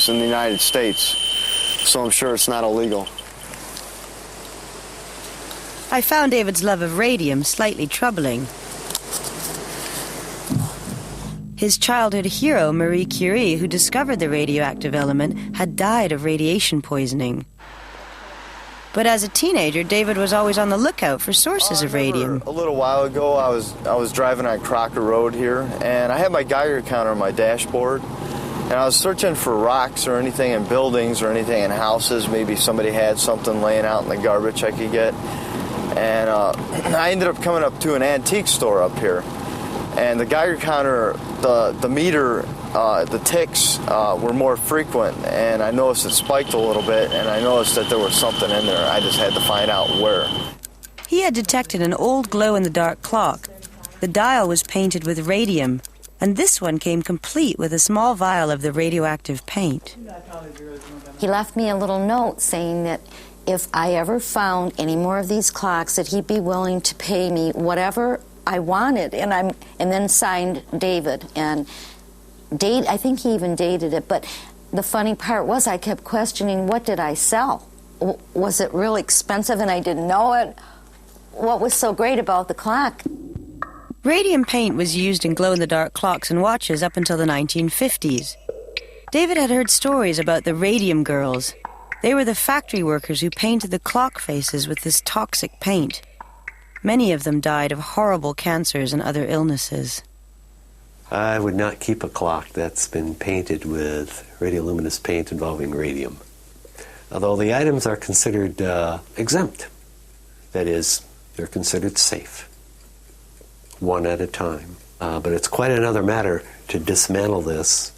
in the United States, so I'm sure it's not illegal. I found David's love of radium slightly troubling. His childhood hero, Marie Curie, who discovered the radioactive element, had died of radiation poisoning. But as a teenager, David was always on the lookout for sources of radium. A little while ago, I was driving on Crocker Road here, and I had my Geiger counter on my dashboard, and I was searching for rocks or anything in buildings or anything in houses. Maybe somebody had something laying out in the garbage I could get. And I ended up coming up to an antique store up here, and the Geiger counter, the meter, the ticks were more frequent, and I noticed it spiked a little bit, and I noticed that there was something in there. I just had to find out where. He had detected an old glow-in-the-dark clock. The dial was painted with radium, and this one came complete with a small vial of the radioactive paint. He left me a little note saying that if I ever found any more of these clocks, that he'd be willing to pay me whatever I wanted, and then signed David. And I think he even dated it, but the funny part was I kept questioning, what did I sell? Was it really expensive and I didn't know it? What was so great about the clock? Radium paint was used in glow-in-the-dark clocks and watches up until the 1950s. David had heard stories about the radium girls. They were the factory workers who painted the clock faces with this toxic paint. Many of them died of horrible cancers and other illnesses. I would not keep a clock that's been painted with radioluminous paint involving radium. Although the items are considered exempt. That is, they're considered safe, one at a time. But it's quite another matter to dismantle this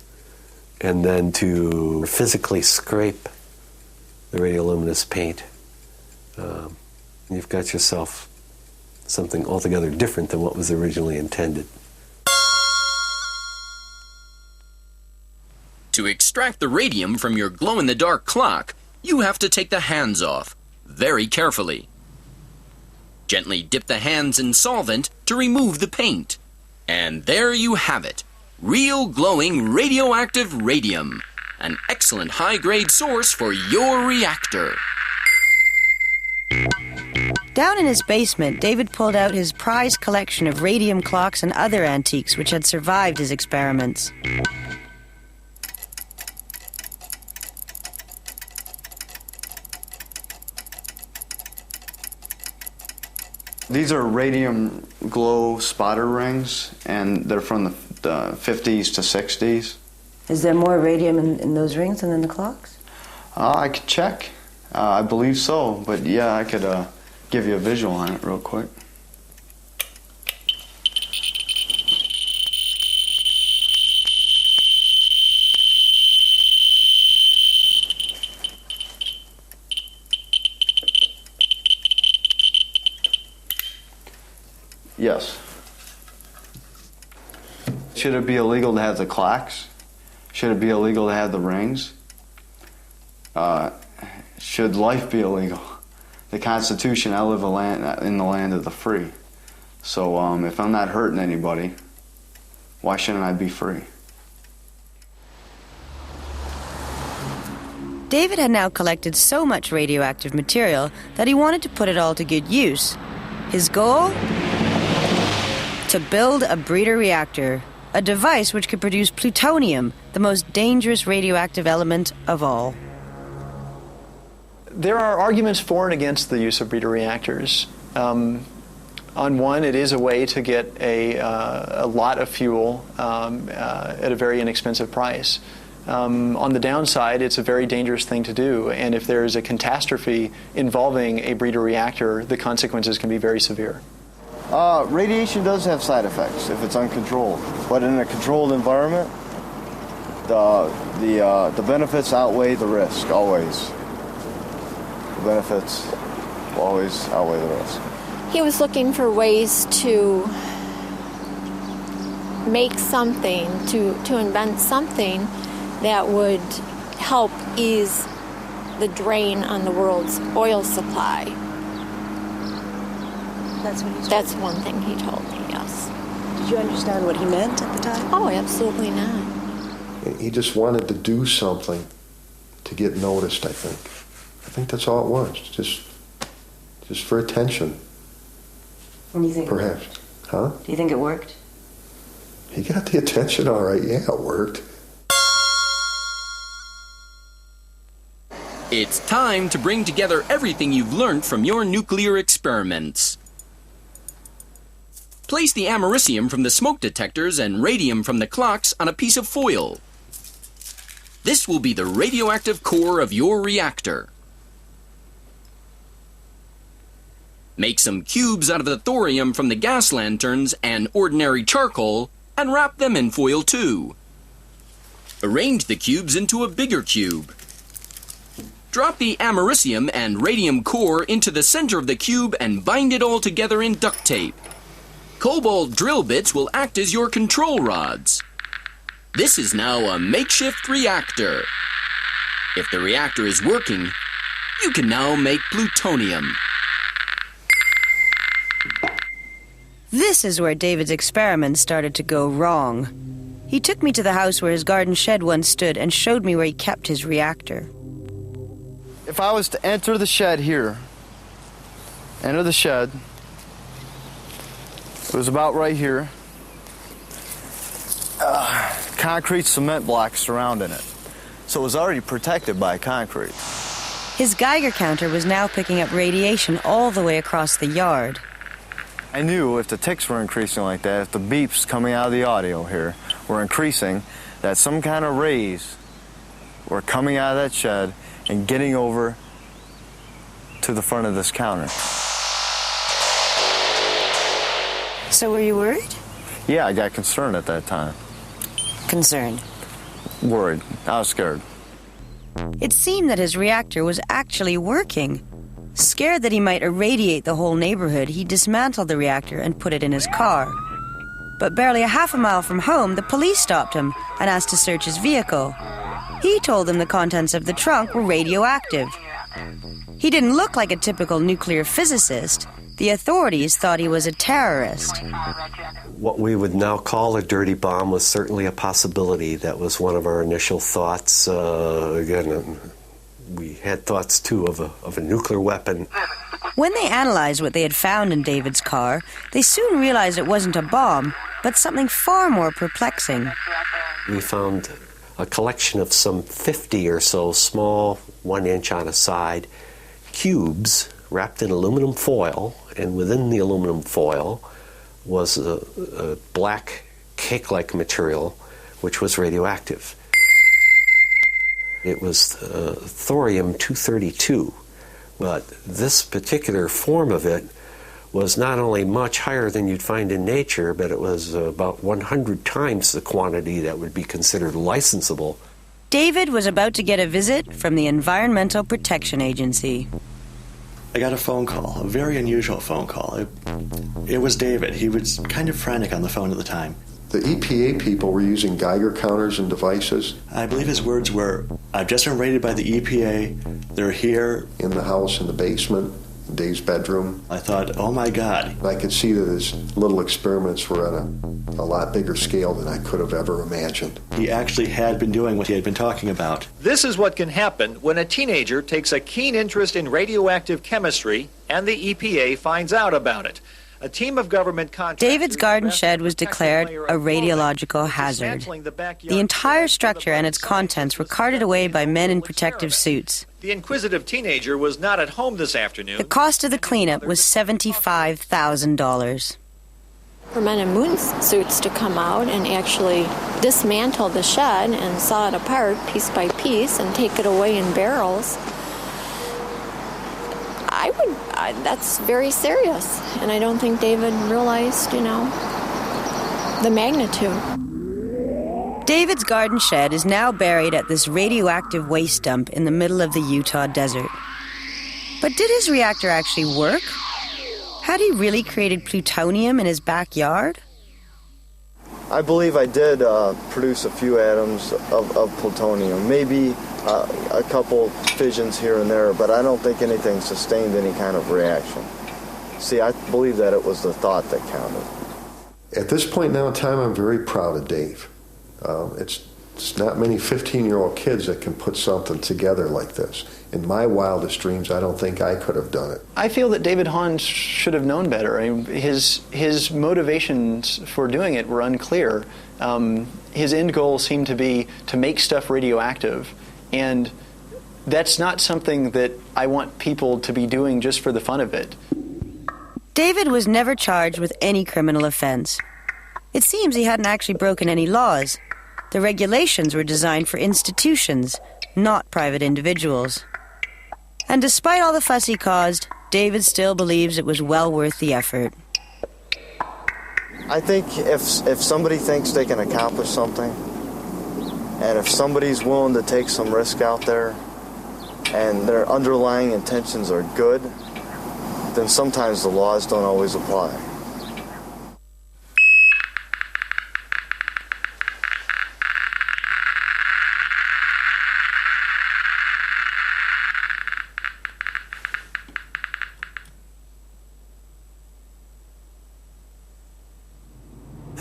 and then to physically scrape the radioluminous paint. You've got yourself something altogether different than what was originally intended. To extract the radium from your glow-in-the-dark clock, you have to take the hands off, very carefully. Gently dip the hands in solvent to remove the paint. And there you have it, real glowing radioactive radium, an excellent high-grade source for your reactor. Down in his basement, David pulled out his prized collection of radium clocks and other antiques which had survived his experiments. These are radium glow spotter rings, and they're from the 50s to 60s. Is there more radium in those rings than in the clocks? I could check. I believe so, but yeah, I could give you a visual on it real quick. Yes. Should it be illegal to have the clocks? Should it be illegal to have the rings? Should life be illegal? The Constitution, I live in the land of the free. So if I'm not hurting anybody, why shouldn't I be free? David had now collected so much radioactive material that he wanted to put it all to good use. His goal? To build a breeder reactor, a device which could produce plutonium, the most dangerous radioactive element of all. There are arguments for and against the use of breeder reactors. On one, it is a way to get a lot of fuel at a very inexpensive price. On the downside, it's a very dangerous thing to do, and if there is a catastrophe involving a breeder reactor, the consequences can be very severe. Radiation does have side effects if it's uncontrolled, but in a controlled environment, the benefits outweigh the risk, always. The benefits will always outweigh the risk. He was looking for ways to make something, to invent something that would help ease the drain on the world's oil supply. That's what he told That's you? one thing he told me, yes. Did you understand what he meant at the time? Oh, absolutely not. And he just wanted to do something to get noticed, I think. I think that's all it was, just for attention. And you think perhaps. Huh? Do you think it worked? He got the attention all right. Yeah, it worked. It's time to bring together everything you've learned from your nuclear experiments. Place the americium from the smoke detectors and radium from the clocks on a piece of foil. This will be the radioactive core of your reactor. Make some cubes out of the thorium from the gas lanterns and ordinary charcoal and wrap them in foil too. Arrange the cubes into a bigger cube. Drop the americium and radium core into the center of the cube and bind it all together in duct tape. Cobalt drill bits will act as your control rods. This is now a makeshift reactor. If the reactor is working, you can now make plutonium. This is where David's experiments started to go wrong. He took me to the house where his garden shed once stood and showed me where he kept his reactor. If I was to enter the shed here, enter the shed, it was about right here. Concrete cement blocks surrounding it. So it was already protected by concrete. His Geiger counter was now picking up radiation all the way across the yard. I knew if the ticks were increasing like that, if the beeps coming out of the audio here were increasing, that some kind of rays were coming out of that shed and getting over to the front of this counter. So were you worried? Yeah, I got concerned at that time. Concerned. Worried. I was scared. It seemed that his reactor was actually working. Scared that he might irradiate the whole neighborhood, he dismantled the reactor and put it in his car. But barely a half a mile from home, the police stopped him and asked to search his vehicle. He told them the contents of the trunk were radioactive. He didn't look like a typical nuclear physicist. The authorities thought he was a terrorist. What we would now call a dirty bomb was certainly a possibility. That was one of our initial thoughts. Again, we had thoughts, too, of a nuclear weapon. When they analyzed what they had found in David's car, they soon realized it wasn't a bomb, but something far more perplexing. We found a collection of some 50 or so small, 1 inch on a side, cubes wrapped in aluminum foil, and within the aluminum foil was a black cake-like material which was radioactive. It was thorium-232, but this particular form of it was not only much higher than you'd find in nature, but it was about 100 times the quantity that would be considered licensable. David was about to get a visit from the Environmental Protection Agency. I got a phone call, a very unusual phone call. It was David. He was kind of frantic on the phone at the time. The EPA people were using Geiger counters and devices. I believe his words were, "I've just been raided by the EPA. They're here." In the house, in the basement, in Dave's bedroom. I thought, oh my God. I could see that his little experiments were on a lot bigger scale than I could have ever imagined. He actually had been doing what he had been talking about. This is what can happen when a teenager takes a keen interest in radioactive chemistry and the EPA finds out about it. A team of government contractors... David's garden shed was declared a radiological hazard. The entire structure and its contents were carted away by men in protective suits. The inquisitive teenager was not at home this afternoon. The cost of the cleanup was $75,000. For men in moon suits to come out and actually dismantle the shed and saw it apart piece by piece and take it away in barrels, that's very serious. And I don't think David realized, the magnitude. David's garden shed is now buried at this radioactive waste dump in the middle of the Utah desert. But did his reactor actually work? Had he really created plutonium in his backyard? I believe I did produce a few atoms of plutonium, maybe a couple fissions here and there, but I don't think anything sustained any kind of reaction. See, I believe that it was the thought that counted. At this point now in time, I'm very proud of Dave. It's It's not many 15-year-old kids that can put something together like this. In my wildest dreams, I don't think I could have done it. I feel that David Hahn should have known better. I mean, his motivations for doing it were unclear. His end goal seemed to be to make stuff radioactive, and that's not something that I want people to be doing just for the fun of it. David was never charged with any criminal offense. It seems he hadn't actually broken any laws. The regulations were designed for institutions, not private individuals. And despite all the fuss he caused, David still believes it was well worth the effort. I think if somebody thinks they can accomplish something, and if somebody's willing to take some risk out there, and their underlying intentions are good, then sometimes the laws don't always apply.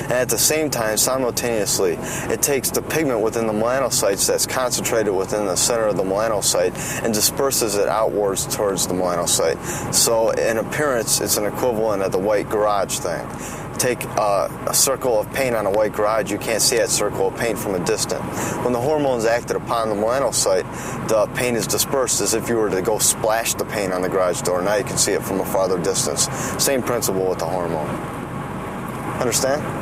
And at the same time, simultaneously, it takes the pigment within the melanocytes that's concentrated within the center of the melanocyte and disperses it outwards towards the melanocyte. So in appearance, it's an equivalent of the white garage thing. Take a circle of paint on a white garage, you can't see that circle of paint from a distance. When the hormones acted upon the melanocyte, the paint is dispersed as if you were to go splash the paint on the garage door. Now you can see it from a farther distance. Same principle with the hormone. Understand?